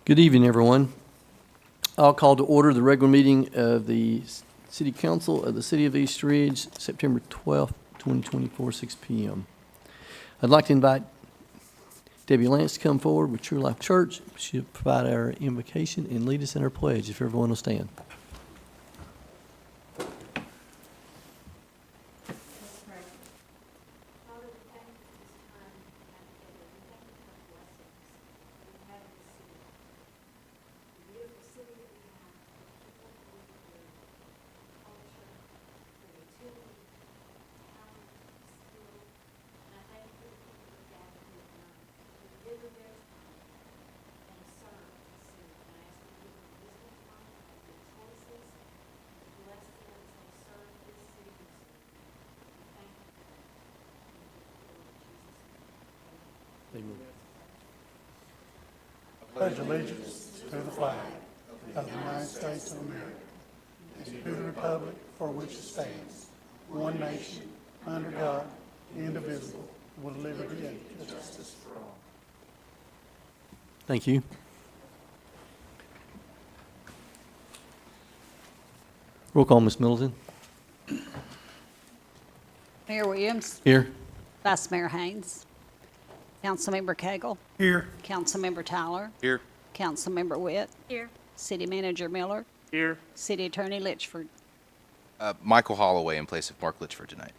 Good evening, everyone. I'll call to order the regular meeting of the City Council of the City of East Ridge, September 12th, 2024, 6 p.m. I'd like to invite Debbie Lance to come forward with True Life Church. She'll provide our invocation and lead us in our pledge, if everyone will stand. Pledge allegiance to the flag of the United States of America and to the republic for which it stands, one nation, under God, indivisible, with liberty and justice for all. Thank you. Roll call, Ms. Middleton. Mayor Williams, Here. Vice Mayor Haynes, Councilmember Cagle, Here. Councilmember Tyler, Here. Councilmember Witt, Here. City Manager Miller, Here. City Attorney Litchford. Michael Holloway in place of Mark Litchford tonight.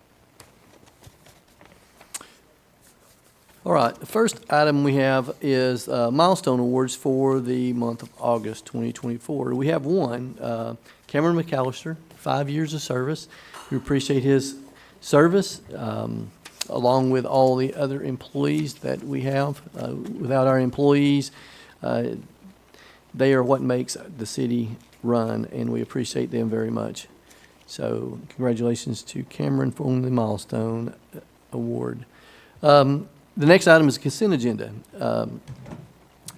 All right, the first item we have is milestone awards for the month of August 2024. We have one, Cameron McAllister, 5 years of service. We appreciate his service, along with all the other employees that we have. Without our employees, they are what makes the city run, and we appreciate them very much. So congratulations to Cameron for the milestone award. The next item is the consent agenda.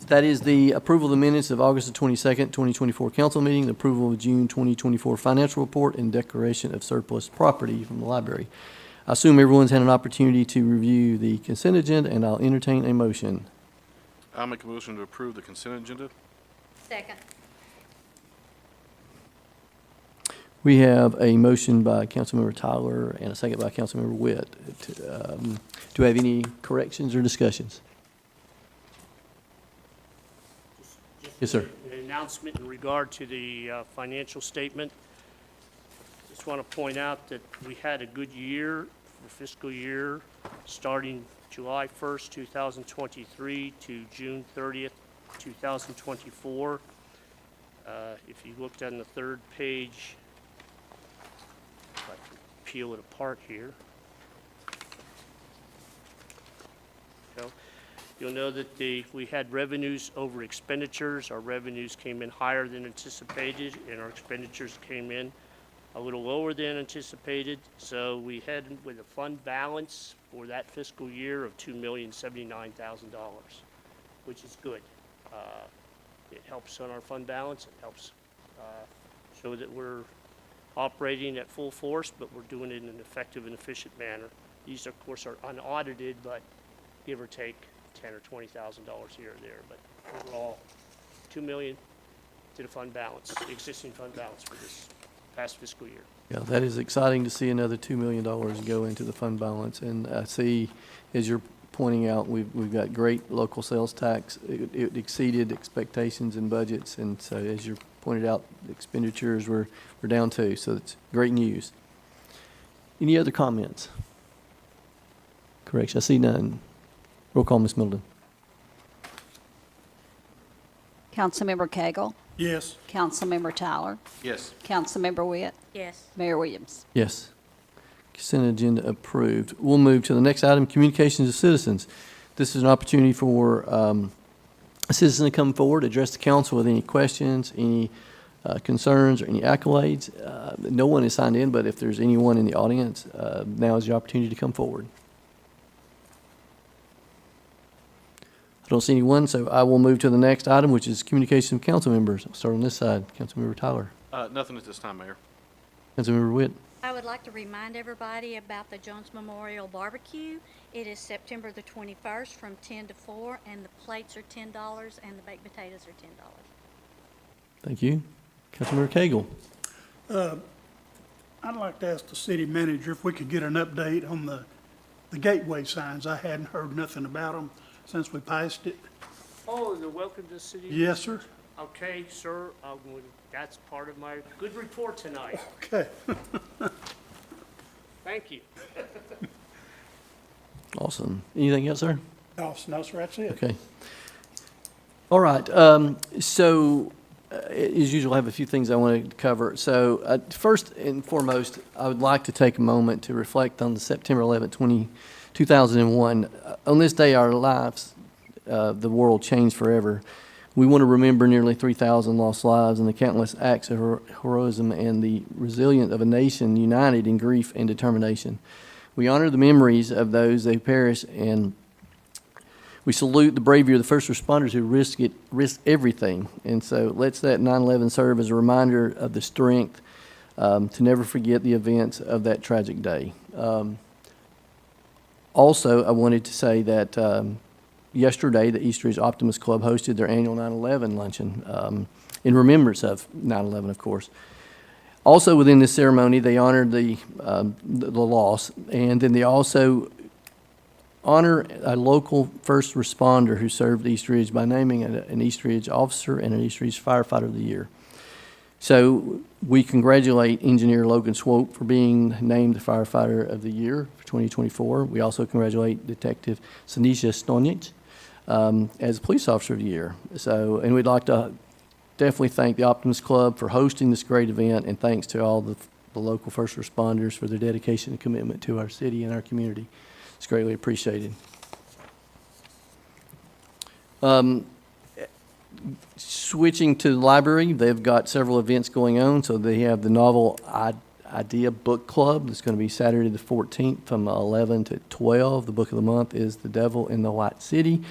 That is the approval of the minutes of August the 22nd, 2024 council meeting, the approval of June 2024 financial report, and declaration of surplus property from the library. I assume everyone's had an opportunity to review the consent agenda, and I'll entertain a motion. I'll make a motion to approve the consent agenda. Second. We have a motion by Councilmember Tyler and a second by Councilmember Witt. Do we have any corrections or discussions? Yes, sir. An announcement in regard to the financial statement. Just want to point out that we had a good year for fiscal year starting July 1st, 2023 to June 30th, 2024. If you looked on the third page, if I can peel it apart here. You'll know that we had revenues over expenditures. Our revenues came in higher than anticipated, and our expenditures came in a little lower than anticipated. So we had with a fund balance for that fiscal year of $2,079,000, which is good. It helps on our fund balance. It helps show that we're operating at full force, but we're doing it in an effective and efficient manner. These, of course, are unaudited, but give or take $10,000 or $20,000 here or there, but overall, $2 million to the fund balance, the existing fund balance for this past fiscal year. Yeah, that is exciting to see another $2 million go into the fund balance. And I see, as you're pointing out, we've got great local sales tax. It exceeded expectations and budgets. And so as you pointed out, the expenditures were down too. So it's great news. Any other comments? Correction, I see none. Roll call, Ms. Middleton. Councilmember Cagle, Yes. Councilmember Tyler, Yes. Councilmember Witt, Yes. Mayor Williams. Yes. Consent agenda approved. We'll move to the next item, communications of citizens. This is an opportunity for a citizen to come forward, address the council with any questions, any concerns, or any accolades. No one is signed in, but if there's anyone in the audience, now is your opportunity to come forward. I don't see anyone, so I will move to the next item, which is communication of council members. I'll start on this side. Councilmember Tyler. Nothing at this time, Mayor. Councilmember Witt. I would like to remind everybody about the Jones Memorial Barbecue. It is September the 21st from 10 to 4, and the plates are $10 and the baked potatoes are $10. Thank you. Councilmember Cagle. I'd like to ask the city manager if we could get an update on the gateway signs. I hadn't heard nothing about them since we passed it. Oh, the welcome to the city? Yes, sir. Okay, sir, that's part of my good report tonight. Okay. Thank you. Awesome. Anything else, sir? No, sir, that's it. Okay. All right. As usual, I have a few things I want to cover. So first and foremost, I would like to take a moment to reflect on the September 11th, 2001. On this day, our lives, the world changed forever. We want to remember nearly 3,000 lost lives and the countless acts of heroism and the resilience of a nation united in grief and determination. We honor the memories of those who perished, and we salute the bravery of the first responders who risked everything. And so let's that 9/11 serve as a reminder of the strength to never forget the events of that tragic day. Also, I wanted to say that yesterday, the East Ridge Optimist Club hosted their annual 9/11 luncheon in remembrance of 9/11, of course. Also, within this ceremony, they honored the loss, and then they also honor a local first responder who served East Ridge by naming an East Ridge officer and an East Ridge firefighter of the year. So we congratulate Engineer Logan Swope for being named the firefighter of the year for 2024. We also congratulate Detective Sanisha Stonic as police officer of the year. So, and we'd like to definitely thank the Optimist Club for hosting this great event, and thanks to all the local first responders for their dedication and commitment to our city and our community. It's greatly appreciated. Switching to the library, they've got several events going on. So they have the Novel Idea Book Club. It's going to be Saturday the 14th from 11 to 12. The book of the month is The Devil in the White City.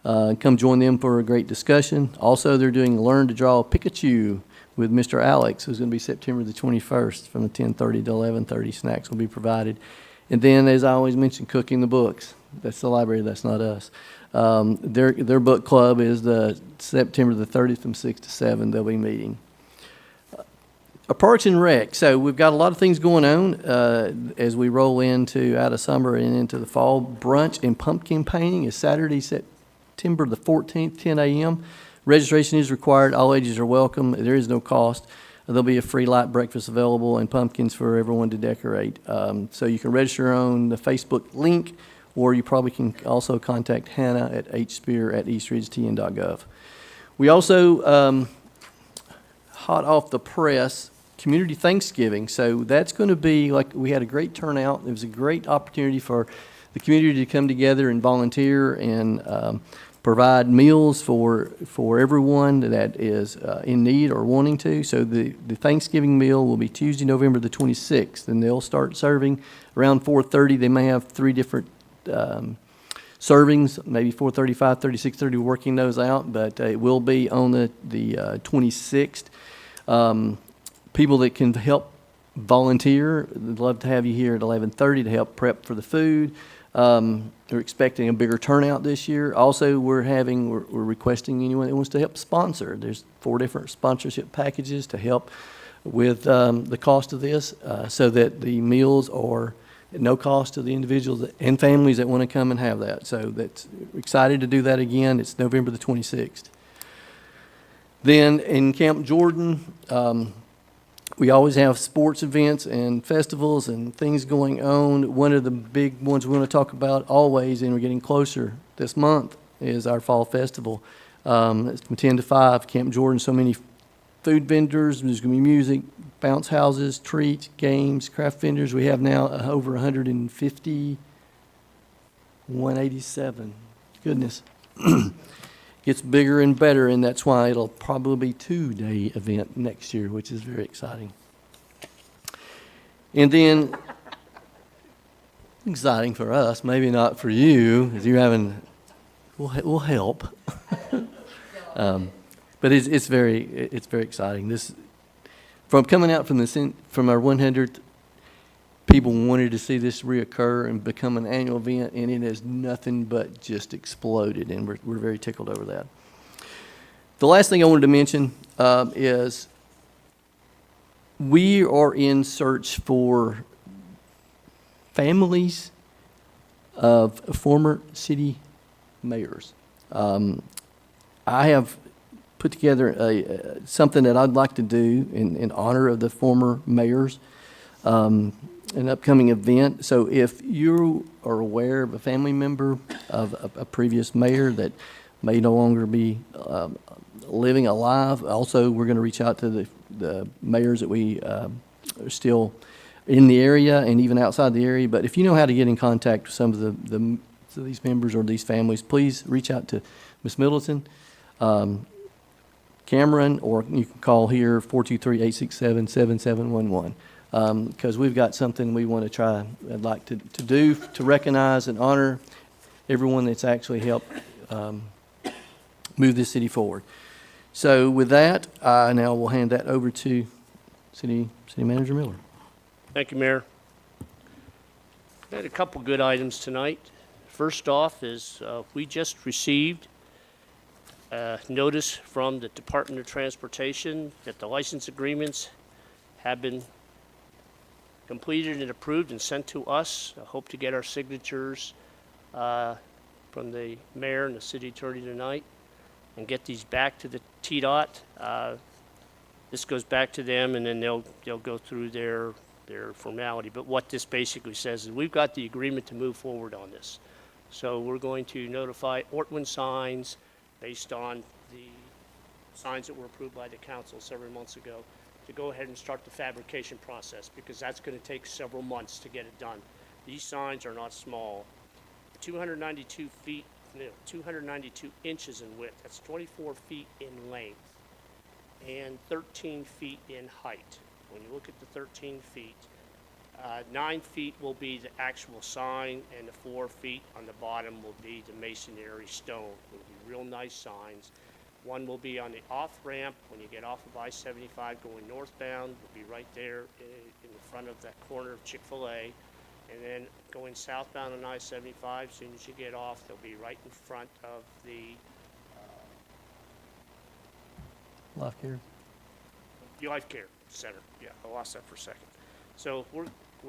Come join them for a great discussion. Also, they're doing Learn to Draw Pikachu with Mr. Alex, who's going to be September the 21st from the 10:30 to 11:30. Snacks will be provided. And then, as I always mention, Cooking the Books. That's the library, that's not us. Their book club is the September the 30th from 6 to 7. They'll be meeting. Parks and Rec. So we've got a lot of things going on as we roll out of summer and into the fall. Brunch and pumpkin painting is Saturday, September the 14th, 10 a.m. Registration is required. All ages are welcome. There is no cost. There'll be a free light breakfast available and pumpkins for everyone to decorate. So you can register on the Facebook link, or you probably can also contact Hannah at hspear@eastridgetn.gov. We also, hot off the press, Community Thanksgiving. So that's going to be, like, we had a great turnout. It was a great opportunity for the community to come together and volunteer and provide meals for everyone that is in need or wanting to. So the Thanksgiving meal will be Tuesday, November the 26th, and they'll start serving around 4:30. They may have 3 different servings, maybe 4:30, 5:30, 6:30, working those out, but it will be on the 26th. People that can help volunteer, we'd love to have you here at 11:30 to help prep for the food. We're expecting a bigger turnout this year. Also, we're requesting anyone that wants to help sponsor. There's 4 different sponsorship packages to help with the cost of this, so that the meals are at no cost to the individuals and families that want to come and have that. So that's excited to do that again. It's November the 26th. Then in Camp Jordan, we always have sports events and festivals and things going on. One of the big ones we want to talk about always, and we're getting closer this month, is our fall festival. It's from 10 to 5, Camp Jordan. So many food vendors. There's going to be music, bounce houses, treats, games, craft vendors. We have now over 150, 187. Goodness. Gets bigger and better, and that's why it'll probably be a 2-day event next year, which is very exciting. And then, exciting for us, maybe not for you, as you're having, we'll help. But it's very exciting. This, from coming out from our 100th people wanted to see this reoccur and become an annual event, and it has nothing but just exploded, and we're very tickled over that. The last thing I wanted to mention is we are in search for families of former city mayors. I have put together something that I'd like to do in honor of the former mayors, an upcoming event. So if you are aware of a family member of a previous mayor that may no longer be living alive, also we're going to reach out to the mayors that we are still in the area and even outside the area. But if you know how to get in contact with some of these members or these families, please reach out to Ms. Middleton, Cameron, or you can call here 423-867-7711. Because we've got something we want to try, I'd like to do to recognize and honor everyone that's actually helped move this city forward. So with that, I now will hand that over to City Manager Miller. Thank you, Mayor. We had a couple good items tonight. First off is we just received a notice from the Department of Transportation that the license agreements have been completed and approved and sent to us. I hope to get our signatures from the mayor and the city attorney tonight and get these back to the TDOT. This goes back to them, and then they'll go through their formality. But what this basically says is we've got the agreement to move forward on this. So we're going to notify Ortwin Signs based on the signs that were approved by the council several months ago to go ahead and start the fabrication process, because that's going to take several months to get it done. These signs are not small. 292 inches in width. That's 24 feet in length and 13 feet in height. When you look at the 13 feet, 9 feet will be the actual sign, and the 4 feet on the bottom will be the masonry stone. It'll be real nice signs. One will be on the off-ramp when you get off of I-75 going northbound. It'll be right there in the front of that corner of Chick-fil-A. And then going southbound on I-75, as soon as you get off, they'll be right in front of the Life Care. Life Care Center. Yeah, I lost that for a second. So we're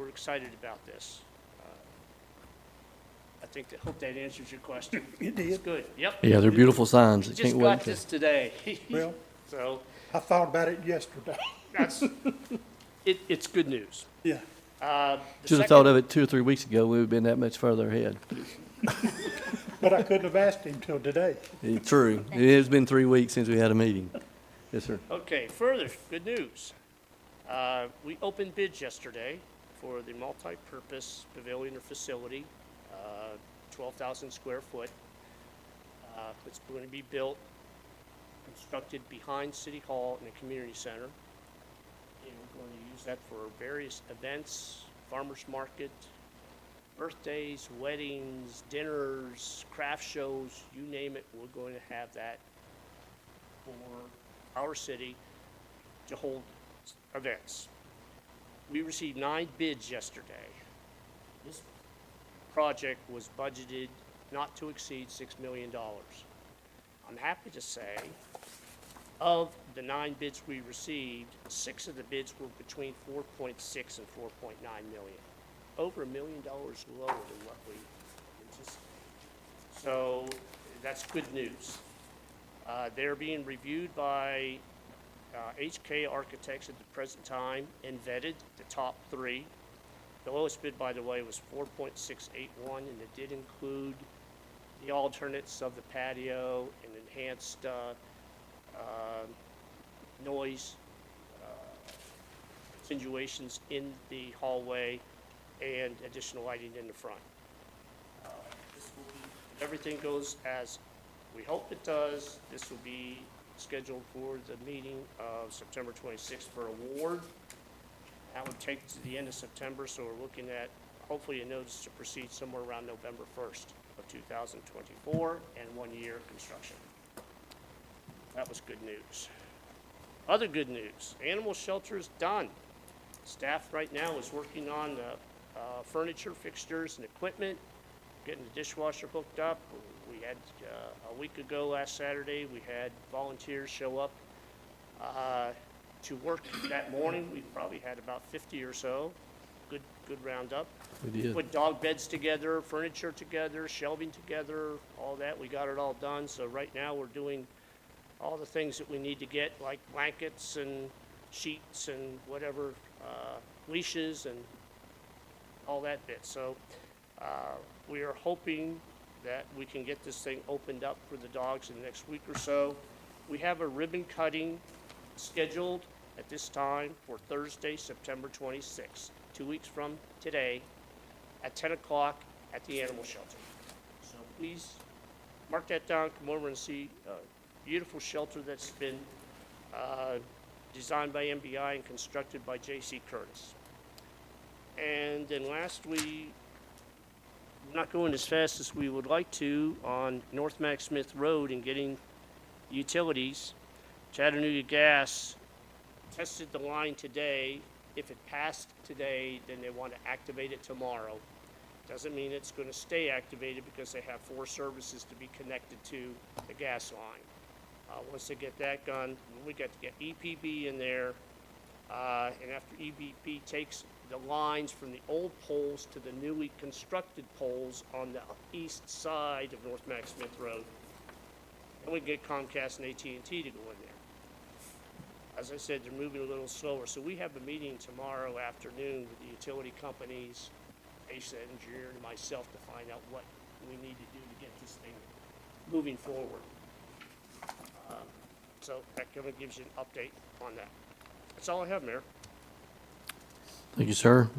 excited about this. I hope that answers your question. It did. It's good. Yep. Yeah, they're beautiful signs. I Just can't wait got to. this today. Well, So I thought about it yesterday. that's, it's good news. Yeah. Should have thought of it 2 or 3 weeks ago. We would have been that much further ahead. But I couldn't have asked him till today. True. It has been 3 weeks since we had a meeting. Yes, sir. Okay, further, good news. We opened bids yesterday for the multi-purpose pavilion or facility, 12,000 square foot. It's going to be built, constructed behind City Hall in the community center. And we're going to use that for various events, farmers market, birthdays, weddings, dinners, craft shows, you name it, we're going to have that for our city to hold events. We received 9 bids yesterday. This project was budgeted not to exceed $6 million. I'm happy to say, of the 9 bids we received, 6 of the bids were between 4.6 and 4.9 million. Over $1 million lower than what we anticipated. So that's good news. They're being reviewed by HK Architects at the present time and vetted, the top 3. The lowest bid, by the way, was 4.681, and it did include the alternates of the patio and enhanced noise attenuations in the hallway and additional lighting in the front. This will be, if everything goes as we hope it does, this will be scheduled for the meeting of September 26th for award. That would take to the end of September, so we're looking at hopefully a notice to proceed somewhere around November 1st of 2024 and 1 year construction. That was good news. Other good news, animal shelter is done. Staff right now is working on the furniture, fixtures, and equipment, getting the dishwasher hooked up. We had, a week ago, last Saturday, we had volunteers show up to work that morning. We probably had about 50 or so. Good roundup. We did. Put dog beds together, furniture together, shelving together, all that. We got it all done. So right now, we're doing all the things that we need to get, like blankets and sheets and whatever, leashes and all that bit. So we are hoping that we can get this thing opened up for the dogs in the next week or so. We have a ribbon cutting scheduled at this time for Thursday, September 26th, 2 weeks from today, at 10 o'clock at the animal shelter. So please mark that down, come over and see a beautiful shelter that's been designed by MBI and constructed by J.C. Curtis. And then lastly, we're not going as fast as we would like to on North Mac Smith Road and getting utilities. Chattanooga Gas tested the line today. If it passed today, then they want to activate it tomorrow. Doesn't mean it's going to stay activated because they have 4 services to be connected to the gas line. Once they get that done, we got to get EPB in there. And after EPB takes the lines from the old poles to the newly constructed poles on the east side of North Mac Smith Road, then we can get Comcast and AT&T to go in there. As I said, they're moving a little slower. So we have a meeting tomorrow afternoon with the utility companies, ASA engineer, and myself to find out what we need to do to get this thing moving forward. So that kind of gives you an update on that. That's all I have, Mayor. Thank you, sir.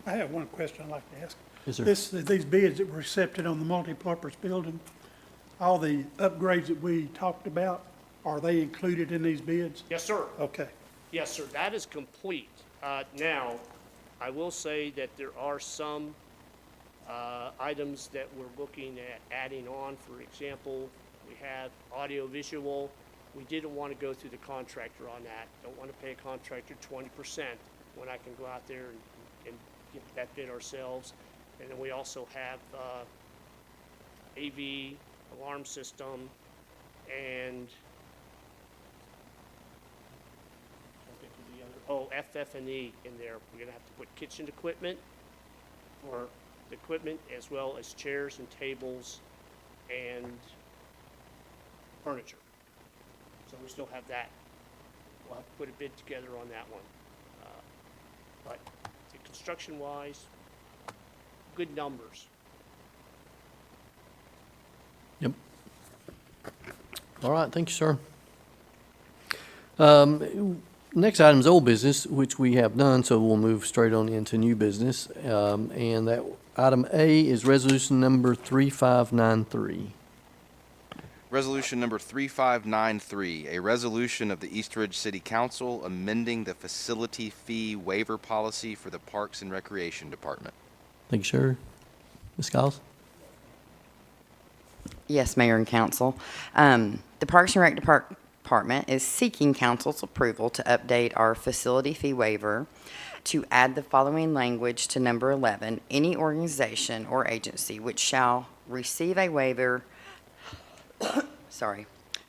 I have one question I'd like to ask. Yes, sir. These bids that were accepted on the multipurpose building, all the upgrades that we talked about, are they included in these bids? Yes, sir. Okay. Yes, sir, that is complete. Now, I will say that there are some items that we're looking at adding on. For example, we have audio-visual. We didn't want to go through the contractor on that. Don't want to pay a contractor 20% when I can go out there and get that bid ourselves. And then we also have AV alarm system and FF&E in there. We're gonna have to put kitchen equipment for the equipment as well as chairs and tables and furniture. So we still have that. We'll have to put a bid together on that one. But construction-wise, good numbers. Yep. All right, thank you, sir. Next item is old business, which we have done, so we'll move straight on into new business. And that item A is resolution number 3593. Resolution number 3593, a resolution of the East Ridge City Council amending the facility fee waiver policy for the Parks and Recreation Department. Thank you, sir. Ms. Giles? Yes, Mayor and Council. The Parks and Rec Department is seeking council's approval to update our facility fee waiver to add the following language to number 11. Any organization or agency which shall receive a waiver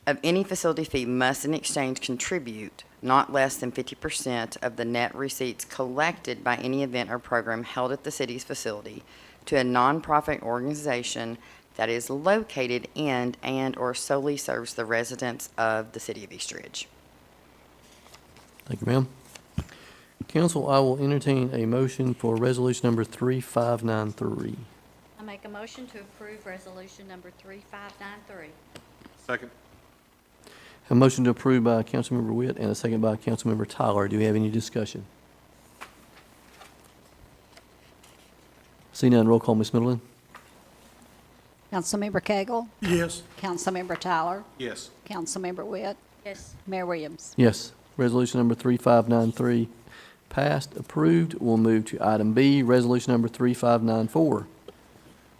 of any facility fee must in exchange contribute not less than 50% of the net receipts collected by any event or program held at the city's facility to a nonprofit organization that is located in and/or solely serves the residents of the city of East Ridge. Thank you, ma'am. Council, I will entertain a motion for resolution number 3593. I make a motion to approve resolution number 3593. Second. A motion to approve by Councilmember Witt and a second by Councilmember Tyler. Do we have any discussion? See none, roll call, Ms. Middleton. Councilmember Cagle, Yes. Councilmember Tyler, Yes. Councilmember Witt, Yes. Mayor Williams. Yes. Resolution number 3593 passed, approved. We'll move to item B, resolution number 3594.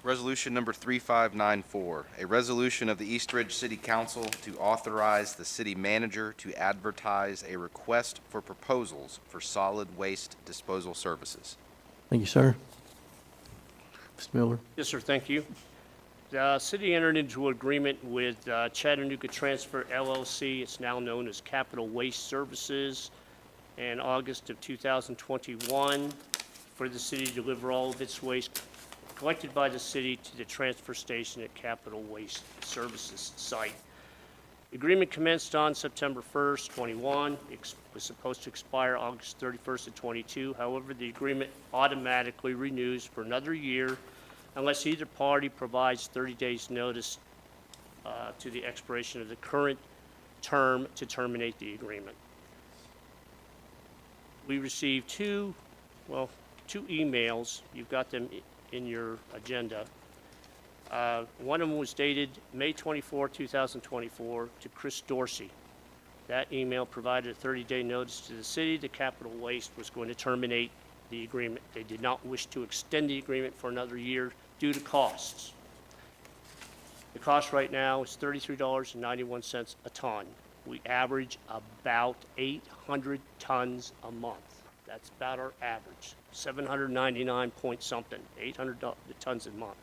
Resolution number 3594, a resolution of the East Ridge City Council to authorize the city manager to advertise a request for proposals for solid waste disposal services. Thank you, sir. Mr. Miller. Yes, sir, thank you. The city entered into an agreement with Chattanooga Transfer LLC, it's now known as Capital Waste Services, in August of 2021 for the city to deliver all of its waste collected by the city to the transfer station at Capital Waste Services site. The agreement commenced on September 1st, 21. It was supposed to expire August 31st of 22. However, the agreement automatically renews for another year unless either party provides 30 days' notice to the expiration of the current term to terminate the agreement. We received two emails. You've got them in your agenda. One of them was dated May 24, 2024, to Chris Dorsey. That email provided a 30-day notice to the city that Capital Waste was going to terminate the agreement. They did not wish to extend the agreement for another year due to costs. The cost right now is $33.91 a ton. We average about 800 tons a month. That's about our average, 799 point something, 800 tons a month.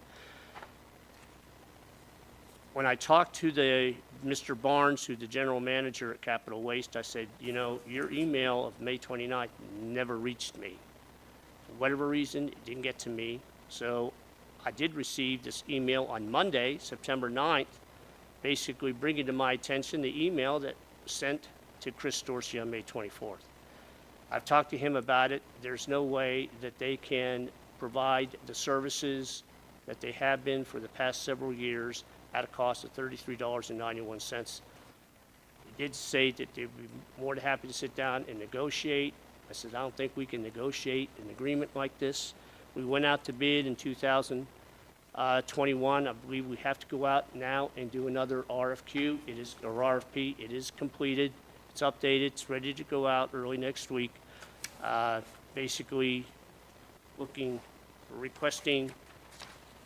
When I talked to Mr. Barnes, who's the general manager at Capital Waste, I said, you know, your email of May 29th never reached me. For whatever reason, it didn't get to me. So I did receive this email on Monday, September 9th, basically bringing to my attention the email that was sent to Chris Dorsey on May 24th. I've talked to him about it. There's no way that they can provide the services that they have been for the past several years at a cost of $33.91. They did say that they'd be more than happy to sit down and negotiate. I said, I don't think we can negotiate an agreement like this. We went out to bid in 2021. I believe we have to go out now and do another RFQ. Or RFP. It is completed. It's updated. It's ready to go out early next week. Basically requesting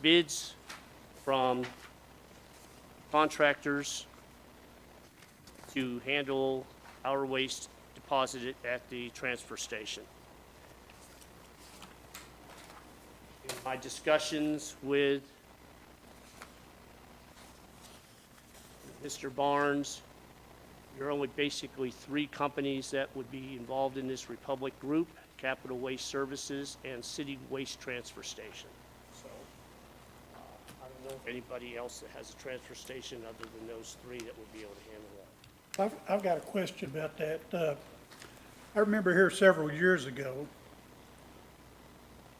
bids from contractors to handle our waste deposited at the transfer station. In my discussions with Mr. Barnes, there are only basically 3 companies that would be involved in this Republic group: Capital Waste Services and City Waste Transfer Station. So I don't know if anybody else that has a transfer station other than those 3 that would be able to handle that. I've got a question about that. I remember here several years ago,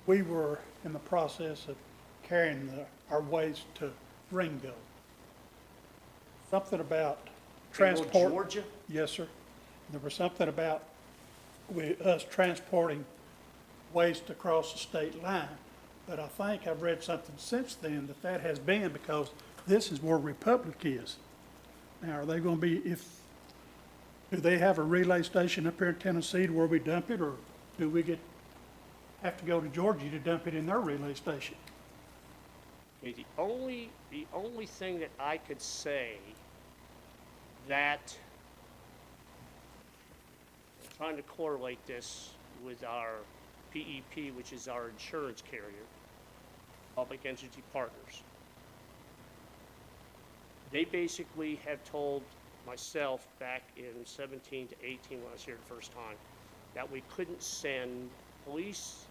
we were in the process of carrying our waste to Ringo. Something about transport. Georgia? Yes, sir. There was something about us transporting waste across the state line. But I think I've read something since then that has been because this is where Republic is. Now, are they going to be, do they have a relay station up here in Tennessee to where we dump it, or do we have to go to Georgia to dump it in their relay station? Okay, the only thing that I could say that, I'm trying to correlate this with our PEP, which is our insurance carrier, Public Entity Partners. They basically have told myself back in 17 to 18 when I was here the first time that we couldn't send police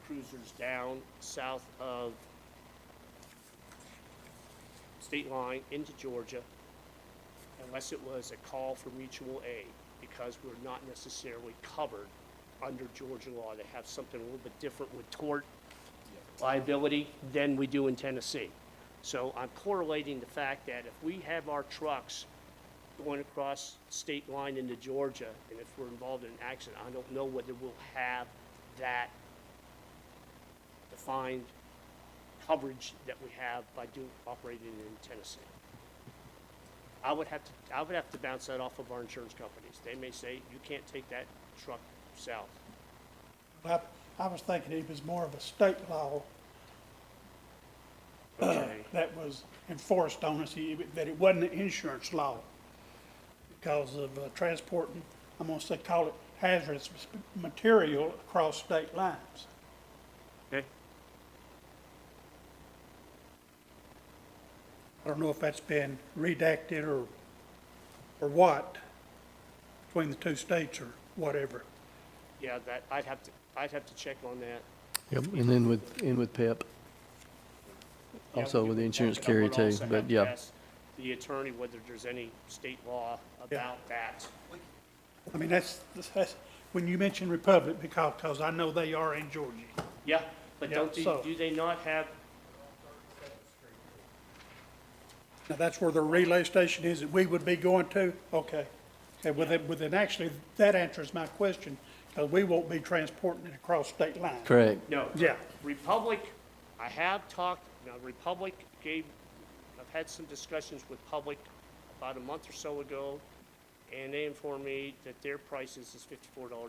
cruisers down south of state line into Georgia unless it was a call for mutual aid, because we're not necessarily covered under Georgia law. They have something a little bit different with tort liability than we do in Tennessee. So I'm correlating the fact that if we have our trucks going across state line into Georgia, and if we're involved in an accident, I don't know whether we'll have that defined coverage that we have by operating in Tennessee. I would have to bounce that off of our insurance companies. They may say, you can't take that truck south. I was thinking it was more of a state law Okay. that was enforced on us, that it wasn't an insurance law because of transporting, I'm going to say, call it hazardous material across state lines. Okay. I don't know if that's been redacted or what, between the two states or whatever. Yeah, that, I'd have to check on that. Yep, and then with PEP, Yeah, also we with the would- insurance I carrier would too, also but have to yeah. ask the attorney whether there's any state law about that. I mean, that's, when you mention Republic, because I know they are in Georgia. Yeah, but Yeah, don't they, so- do they not have, Now, that's where the relay station is that we would be going to? Okay. Okay, well, then actually, that answers my question, because we won't be transporting it across state lines. Correct. no. Yeah. Republic, I have talked, now Republic I've had some discussions with Public about a month or so ago, and they informed me that their prices is $54 a ton.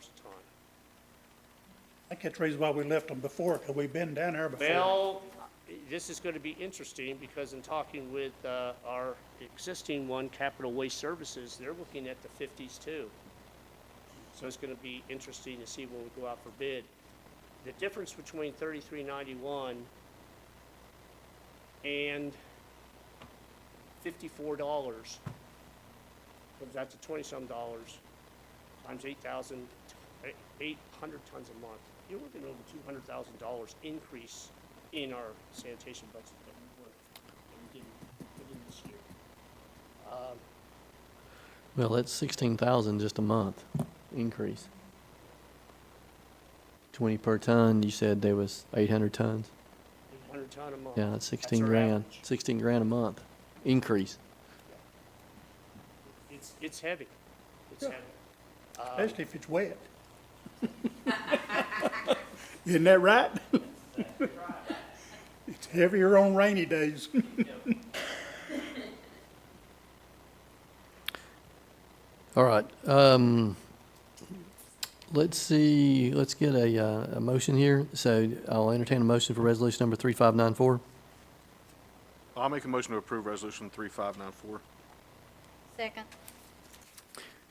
I think that's the reason why we left them before, because we've been down there before. Well, this is going to be interesting because in talking with our existing one, Capital Waste Services, they're looking at the 50s too. So it's going to be interesting to see when we go out for bid. The difference between $33.91 and $54 comes out to 20-some dollars times 800 tons a month. You're looking at over $200,000 increase in our sanitation budget that we did this year. Well, that's 16,000 just a month increase. 20 per ton, you said there was 800 tons? 800 ton a month. Yeah, that's 16 our grand, average. 16 grand a month increase. It's heavy. It's heavy. Especially if it's wet. Isn't that right? It's heavier on rainy days. All right, let's see, let's get a motion here. So I'll entertain a motion for resolution number 3594. I'll make a motion to approve Resolution 3594. Second.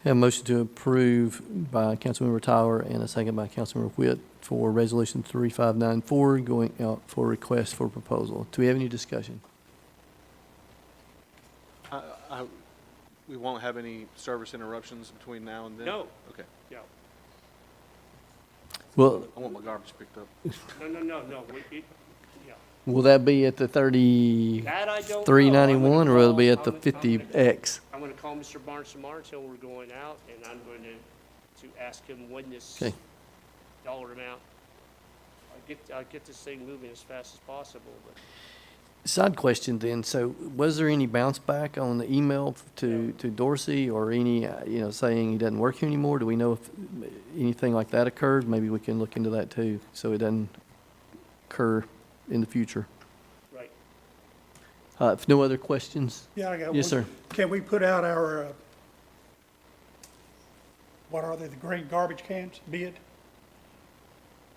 Have a motion to approve by Councilmember Tyler and a second by Councilmember Witt for resolution 3594 going out for request for proposal. Do we have any discussion? We won't have any service interruptions between now and then? No. Okay. Yeah. Well, I want my garbage picked up. No. Yeah. will that be at the 3391 That I don't know. I'm gonna or will it be call- at the I'm gonna- 50X? I'm going to call Mr. Barnes tomorrow and tell him we're going out, and I'm going to ask him when this Okay. dollar amount, I'll get this thing moving as fast as possible, but Side question then, so was there any bounce back on the email to Dorsey or any, saying he doesn't work here anymore? Do we know if anything like that occurred? Maybe we can look into that too, so it doesn't occur in the future. right. If no other questions? Yeah, I got one. Yes, sir. Can we put out our, what are they, the green garbage cans bid?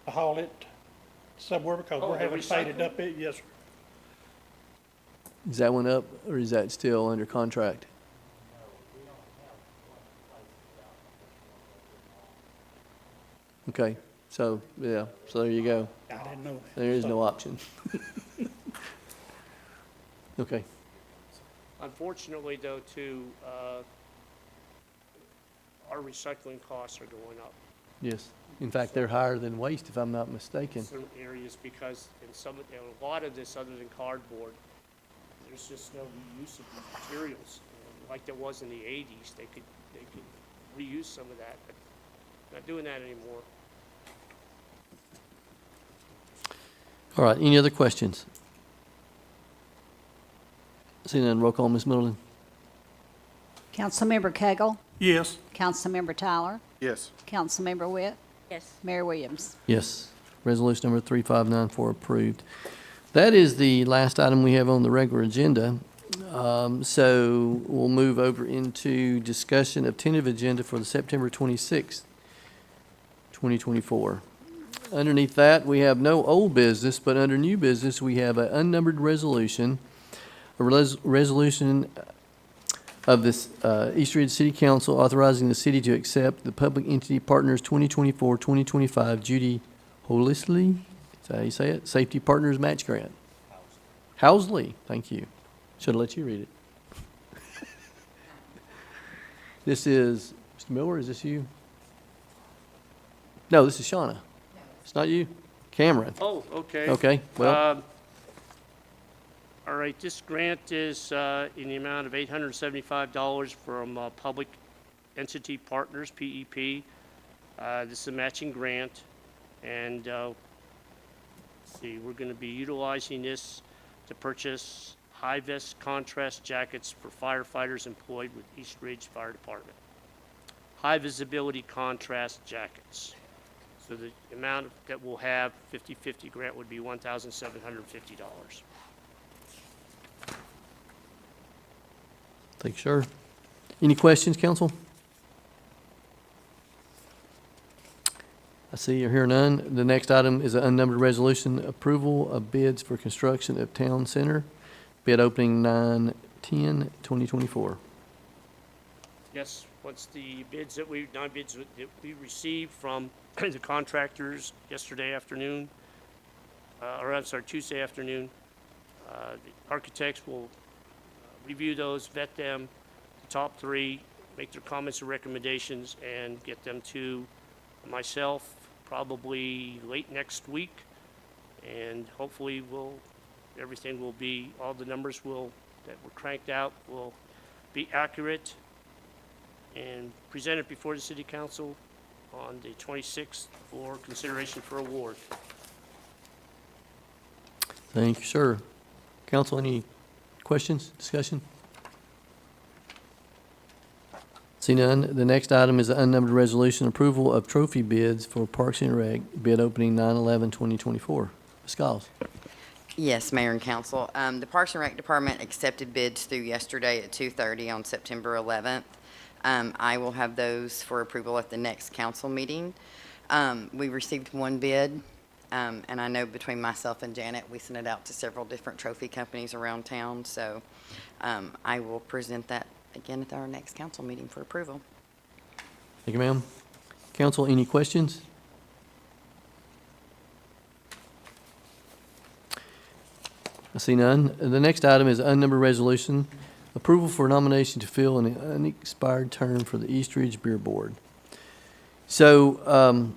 To haul it somewhere, because Oh, we're the having faded recycling? up it, yes, sir. Is that one up or is that still under contract? Okay, so, yeah, so there you go. I didn't know that. There is So- no option. Okay, Unfortunately, though, too, our recycling costs are going up yes. In fact, they're higher than waste, if I'm not in mistaken. certain areas because in a lot of this, other than cardboard, there's just no reuse of these materials. Like there was in the 80s, they could reuse some of that, but not doing that anymore. All right, any other questions? Seeing none, roll call, Ms. Middleton. Councilmember Cagle, Yes, Councilmember Tyler, Yes. Councilmember Witt, Yes. Mayor Williams. Yes, resolution number 3594 approved. That is the last item we have on the regular agenda. So we'll move over into discussion of tentative agenda for the September 26th, 2024. Underneath that, we have no old business, but under new business, we have an unnumbered resolution, a resolution of this East Ridge City Council authorizing the city to accept the Public Entity Partners 2024-2025 Judy Holisley, is that how you say it? Safety Partners Match Grant. Housley, thank you. Should have let you read it. This is, Mr. Miller, is this you? No, this is Shauna. It's not you? Cameron. Oh, okay. Okay, well, All right, this grant is in the amount of $875 from Public Entity Partners, PEP. This is a matching grant, and let's see, we're going to be utilizing this to purchase high-vest contrast jackets for firefighters employed with East Ridge Fire Department. High-visibility contrast jackets. So the amount that we'll have, 50/50 grant, would be $1,750. thank you, sir. Any questions, council? I see or hear none. The next item is an unnumbered resolution, approval of bids for construction of town center. Bid opening 9/10/2024. Yes, once the bids that we received from the contractors yesterday afternoon, Tuesday afternoon, the architects will review those, vet them, the top three, make their comments and recommendations, and get them to myself probably late next week. And hopefully everything will be, all the numbers that were cranked out will be accurate and presented before the city council on the 26th for consideration for award. Thank you, sir. Council, any questions, discussion? See none. The next item is an unnumbered resolution, approval of trophy bids for Parks and Rec, bid opening 9/11/2024. Ms. Giles. Yes, Mayor and Council. The Parks and Rec Department accepted bids through yesterday at 2:30 on September 11th. I will have those for approval at the next council meeting. We received one bid, and I know between myself and Janet, we sent it out to several different trophy companies around town, so I will present that again at our next council meeting for approval. Thank you, ma'am. Council, any questions? I see none. The next item is unnumbered resolution, approval for nomination to fill an unexpired term for the East Ridge Beer Board. So,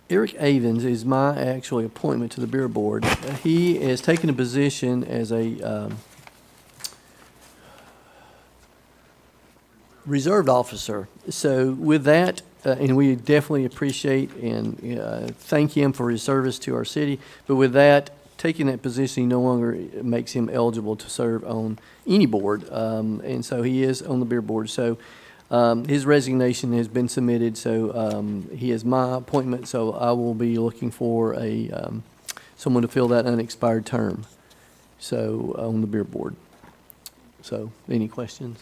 Eric Avens is my actually appointment to the Beer Board. He has taken a position as a reserved officer. So with that, and we definitely appreciate and thank him for his service to our city, but with that, taking that position, he no longer makes him eligible to serve on any board, and so he is on the Beer Board. So his resignation has been submitted, so he is my appointment, so I will be looking for someone to fill that unexpired term, so on the Beer Board. So, any questions?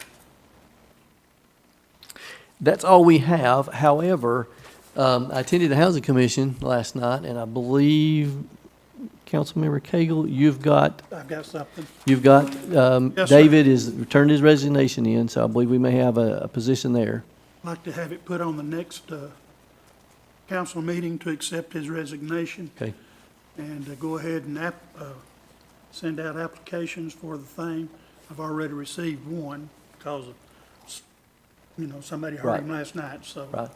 That's all we have. However, I attended the Housing Commission last night, and I believe, Councilmember Cagle, I've got something. you've got, Yes, sir. David has returned his resignation in, so I believe we may have a position there. I'd like to have it put on the next council meeting to accept his resignation Okay, and go ahead and send out applications for the thing. I've already received one because of, somebody heard him Right. last night, so. right.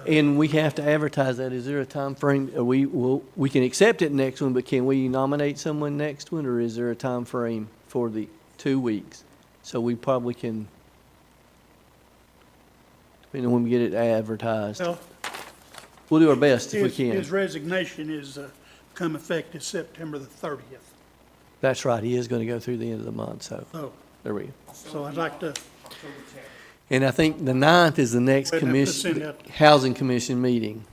And we have to advertise that. Is there a time frame? We can accept it next one, but can we nominate someone next one, or is there a time frame for the 2 weeks? So we probably can, depending on when we get it advertised. Well, We'll do our best if we his can. resignation is come effective September the 30th. That's right. He is going to go through the end of the month, so there we go. So I'd like to, And I think the 9th is the next We'd have to send commission, out- Housing Commission meeting.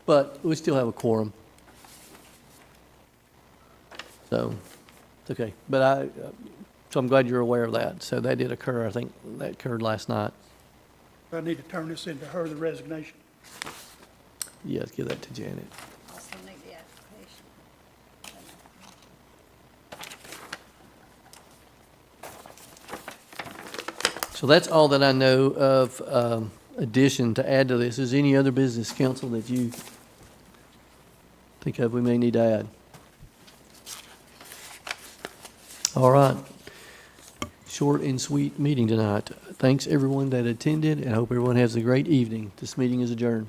But we still have a quorum. So, it's okay. But so I'm glad you're aware of that. So that did occur, I think that occurred last night. I need to turn this into her, the resignation. Yeah, let's give that to Janet. Also need the application. So that's all that I know of addition to add to this. Is there any other business, council, that you think of we may need to add? All right. Short and sweet meeting tonight. Thanks, everyone that attended, and I hope everyone has a great evening. This meeting is adjourned.